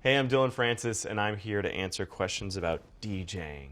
Hey, I'm Dillon Francis, and I'm here to answer questions about DJing.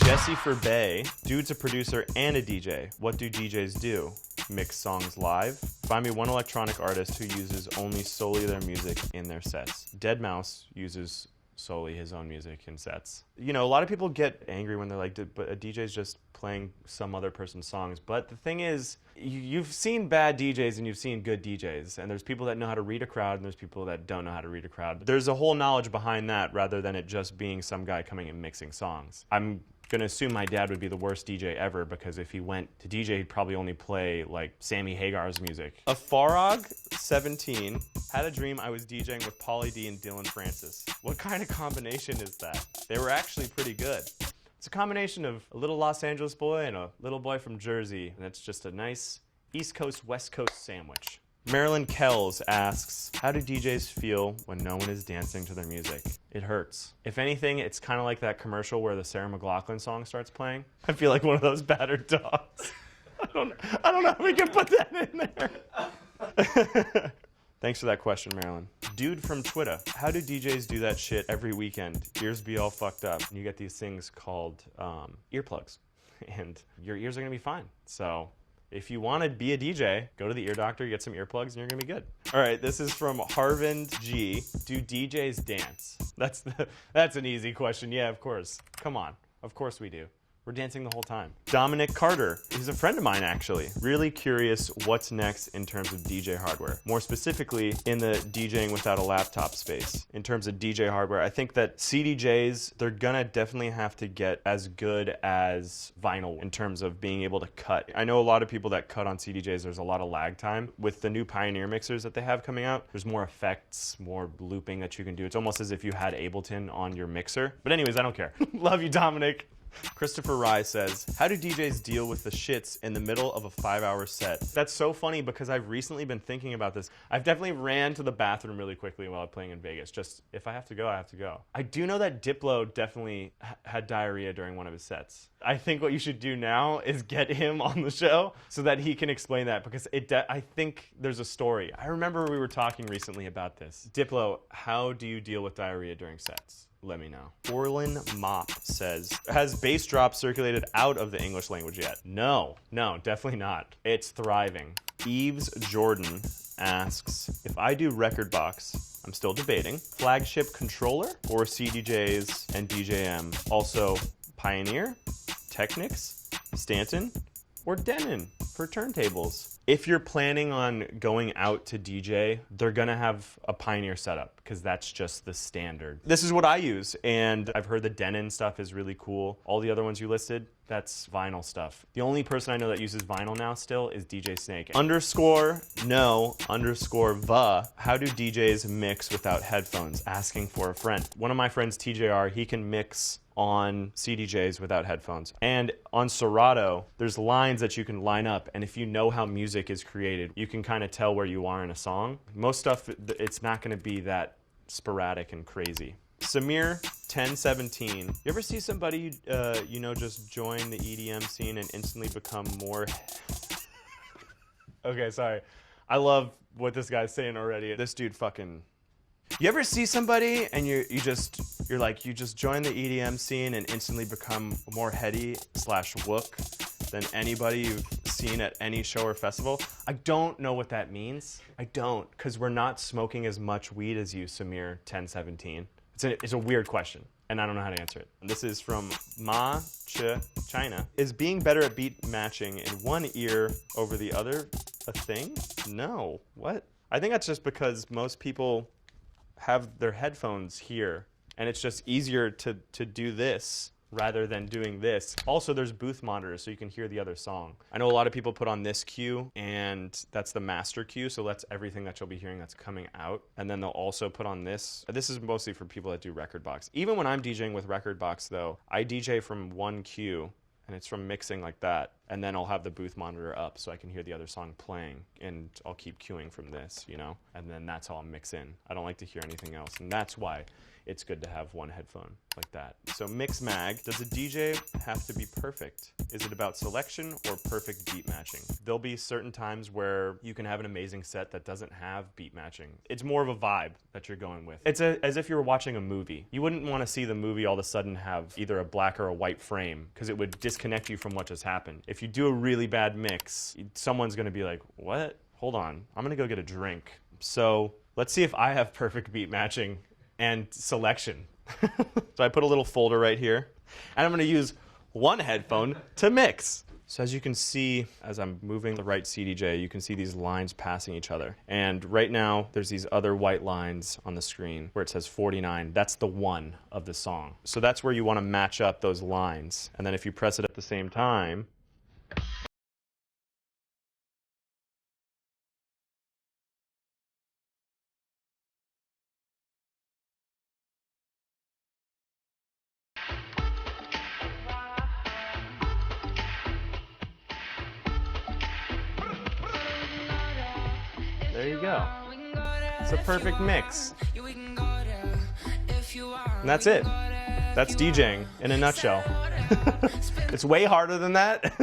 Jesse for Bay, dude's a producer and a DJ. What do DJs do? Mix songs live? Find me one electronic artist who uses only solely their music in their sets. Deadmau5 uses solely his own music in sets. You know, a lot of people get angry when they're like, but a DJ's just playing some other person's songs. But the thing is, you've seen bad DJs and you've seen good DJs. And there's people that know how to read a crowd and there's people that don't know how to read a crowd. There's a whole knowledge behind that rather than it just being some guy coming and mixing songs. I'm gonna assume my dad would be the worst DJ ever because if he went to DJ, he'd probably only play like Sammy Hagar's music. A Farog 17 had a dream I was DJing with Pauly D and Dillon Francis. What kind of combination is that? They were actually pretty good. It's a combination of a little Los Angeles boy and a little boy from Jersey, and it's just a nice East Coast, West Coast sandwich. Marilyn Kells asks, how do DJs feel when no one is dancing to their music? It hurts. If anything, it's kind of like that commercial where the Sarah McLachlan song starts playing. I feel like one of those battered dogs. I don't know if we can put that in there. Thanks for that question, Marilyn. Dude from Twitter, how do DJs do that shit every weekend? Ears be all fucked up. And you get these things called earplugs. And your ears are gonna be fine. So if you want to be a DJ, go to the ear doctor, get some earplugs, and you're gonna be good. All right, this is from Harvind G. Do DJs dance? That's an easy question. Yeah, of course. Come on. Of course we do. We're dancing the whole time. Dominic Carter, he's a friend of mine actually. Really curious what's next in terms of DJ hardware. More specifically, in the DJing without a laptop space. In terms of DJ hardware, I think that CDJs, they're gonna definitely have to get as good as vinyl in terms of being able to cut. I know a lot of people that cut on CDJs, there's a lot of lag time. With the new Pioneer mixers that they have coming out, there's more effects, more looping that you can do. It's almost as if you had Ableton on your mixer. But anyways, I don't care. Love you, Dominic. Christopher Rye says, how do DJs deal with the shits in the middle of a 5-hour set? That's so funny because I've recently been thinking about this. I've definitely ran to the bathroom really quickly while playing in Vegas. Just, if I have to go, I have to go. I do know that Diplo definitely had diarrhea during one of his sets. I think what you should do now is get him on the show so that he can explain that because I think there's a story. I remember we were talking recently about this. Diplo, how do you deal with diarrhea during sets? Let me know. Orlin Mop says, has bass drop circulated out of the English language yet? No, definitely not. It's thriving. Eves Jordan asks, if I do record box, I'm still debating, flagship controller or CDJs and DJM? Also, Pioneer, Technics, Stanton, or Denon for turntables? If you're planning on going out to DJ, they're gonna have a Pioneer setup because that's just the standard. This is what I use, and I've heard the Denon stuff is really cool. All the other ones you listed, that's vinyl stuff. The only person I know that uses vinyl now still is DJ Snake. _no_va, how do DJs mix without headphones? Asking for a friend. One of my friends, TJR, he can mix on CDJs without headphones. And on Serato, there's lines that you can line up, and if you know how music is created, you can kind of tell where you are in a song. Most stuff, it's not gonna be that sporadic and crazy. Samir 1017, you ever see somebody, you know, just join the EDM scene and instantly become more... Okay, sorry. I love what this guy's saying already. This dude fucking... You ever see somebody and you just join the EDM scene and instantly become more heady/wook than anybody you've seen at any show or festival? I don't know what that means. I don't, because we're not smoking as much weed as you, Samir 1017. It's a weird question, and I don't know how to answer it. This is from Ma Ch China. Is being better at beat matching in one ear over the other a thing? No. What? I think that's just because most people have their headphones here, and it's just easier to do this rather than doing this. Also, there's booth monitors, so you can hear the other song. I know a lot of people put on this cue, and that's the master cue, so that's everything that you'll be hearing that's coming out. And then they'll also put on this. This is mostly for people that do record box. Even when I'm DJing with record box, though, I DJ from one cue, and it's from mixing like that. and then I'll have the booth monitor up so I can hear the other song playing, and I'll keep cueing from this, you know? And then that's how I'll mix in. I don't like to hear anything else, and that's why it's good to have one headphone like that. So Mix Mag, does a DJ have to be perfect? Is it about selection or perfect beat matching? There'll be certain times where you can have an amazing set that doesn't have beat matching. It's more of a vibe that you're going with. It's as if you were watching a movie. You wouldn't want to see the movie all of a sudden have either a black or a white frame, because it would disconnect you from what just happened. If you do a really bad mix, someone's gonna be like, what? Hold on, I'm gonna go get a drink. So let's see if I have perfect beat matching and selection. So I put a little folder right here, and I'm gonna use one headphone to mix. So as you can see, as I'm moving the right CDJ, you can see these lines passing each other. And right now, there's these other white lines on the screen where it says 49. That's the one of the song. So that's where you wanna match up those lines. And then if you press it at the same time, there you go. It's a perfect mix. And that's it. That's DJing in a nutshell. It's way harder than that,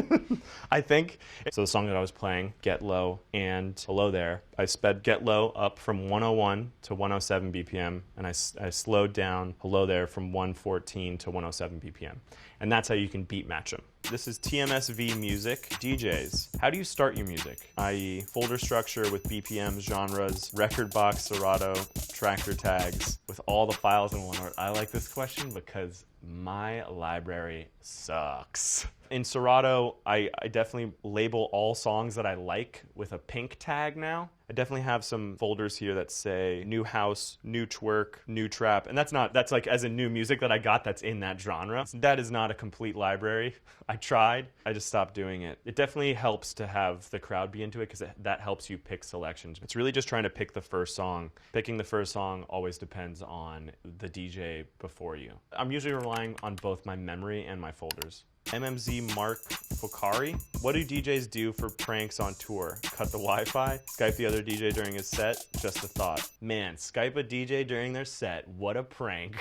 I think. So the song that I was playing, Get Low and Hello There, I sped Get Low up from 101 to 107 BPM, and I slowed down Hello There from 114 to 107 BPM. And that's how you can beat match them. This is TMSV Music. DJs, how do you start your music? I.e. folder structure with BPMs, genres, record box, Serato, tractor tags, with all the files in one order. I like this question because my library sucks. In Serato, I definitely label all songs that I like with a pink tag now. I definitely have some folders here that say new house, new twerk, new trap, and that's like as in new music that I got that's in that genre. That is not a complete library. I tried, I just stopped doing it. It definitely helps to have the crowd be into it because that helps you pick selections. It's really just trying to pick the first song. Picking the first song always depends on the DJ before you. I'm usually relying on both my memory and my folders. MMZ Mark Fokari. What do DJs do for pranks on tour? Cut the Wi-Fi? Skype the other DJ during his set? Just a thought. Man, Skype a DJ during their set. What a prank.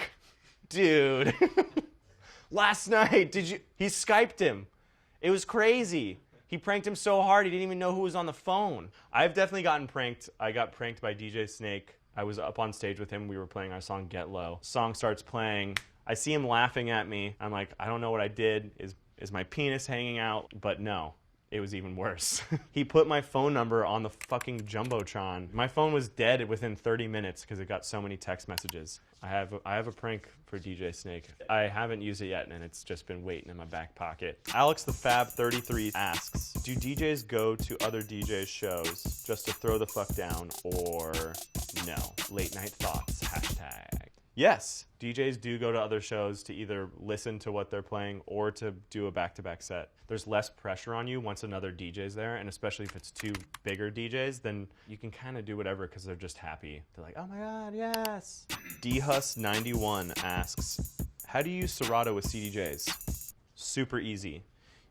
Dude. Last night, he Skyped him. It was crazy. He pranked him so hard he didn't even know who was on the phone. I've definitely gotten pranked. I got pranked by DJ Snake. I was up on stage with him. We were playing our song Get Low. Song starts playing. I see him laughing at me. I'm like, I don't know what I did. Is my penis hanging out? But no, it was even worse. He put my phone number on the fucking Jumbotron. My phone was dead within 30 minutes because it got so many text messages. I have a prank for DJ Snake. I haven't used it yet, and it's just been waiting in my back pocket. Alex the Fab 33 asks, do DJs go to other DJs' shows just to throw the fuck down, or no? Late night thoughts, hashtag. Yes, DJs do go to other shows to either listen to what they're playing or to do a back-to-back set. There's less pressure on you once another DJ's there, and especially if it's two bigger DJs, then you can kind of do whatever because they're just happy. They're like, oh my god, yes! dhus91 asks, how do you use Serato with CDJs? Super easy.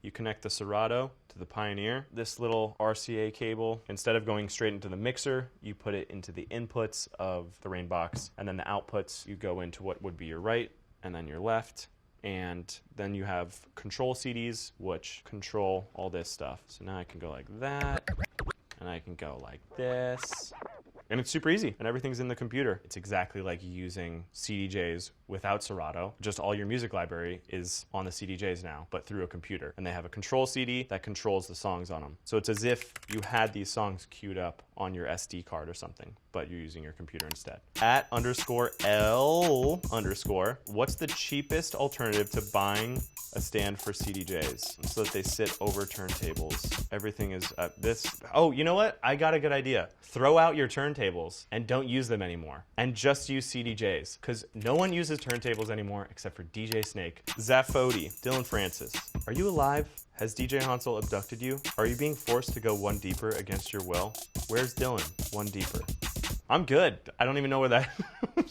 You connect the Serato to the Pioneer. This little RCA cable, instead of going straight into the mixer, you put it into the inputs of the Rainbox, and then the outputs, you go into what would be your right and then your left. And then you have control CDs, which control all this stuff. So now I can go like that, and I can go like this. And it's super easy, and everything's in the computer. It's exactly like using CDJs without Serato. Just all your music library is on the CDJs now, but through a computer. And they have a control CD that controls the songs on them. So it's as if you had these songs queued up on your SD card or something, but you're using your computer instead. @_L_, what's the cheapest alternative to buying a stand for CDJs so that they sit over turntables? Everything is at this. Oh, you know what? I got a good idea. Throw out your turntables and don't use them anymore, and just use CDJs, because no one uses turntables anymore except for DJ Snake. Zafodi, Dillon Francis, are you alive? Has DJ Hansel abducted you? Are you being forced to go one deeper against your will? Where's Dillon? One deeper. I'm good. I don't even know where that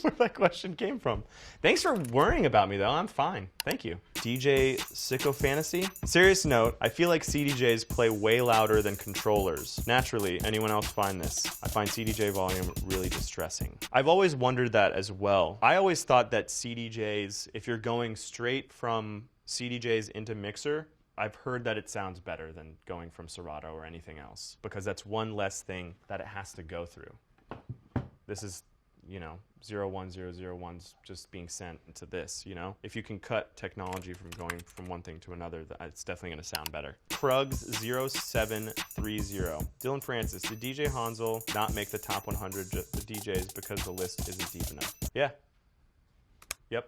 where that question came from. Thanks for worrying about me, though. I'm fine. Thank you. DJ Sicko Fantasy? Serious note, I feel like CDJs play way louder than controllers. Naturally, anyone else find this? I find CDJ volume really distressing. I've always wondered that as well. I always thought that CDJs, if you're going straight from CDJs into mixer, I've heard that it sounds better than going from Serato or anything else, because that's one less thing that it has to go through. This is, you know, 01001's just being sent into this, you know? If you can cut technology from going from one thing to another, it's definitely going to sound better. Krugs0730. Dillon Francis, did DJ Hansel not make the top 100 DJs because the list isn't deep enough? Yeah. Yep.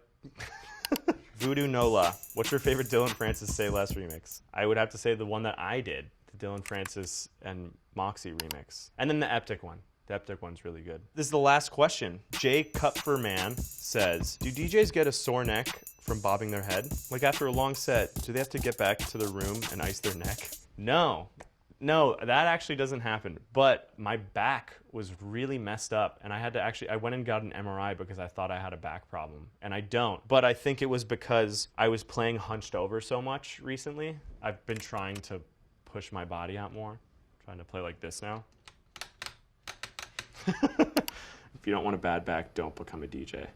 Voodoo Nola, what's your favorite Dillon Francis Say Less remix? I would have to say the one that I did, the Dillon Francis and Moxie remix. And then the Eptic one. The Eptic one's really good. This is the last question. Jay Cupferman says, do DJs get a sore neck from bobbing their head? Like after a long set, do they have to get back to the room and ice their neck? No. No, that actually doesn't happen. But my back was really messed up, and I went and got an MRI because I thought I had a back problem, and I don't. But I think it was because I was playing hunched over so much recently. I've been trying to push my body out more, trying to play like this now. If you don't want a bad back, don't become a DJ.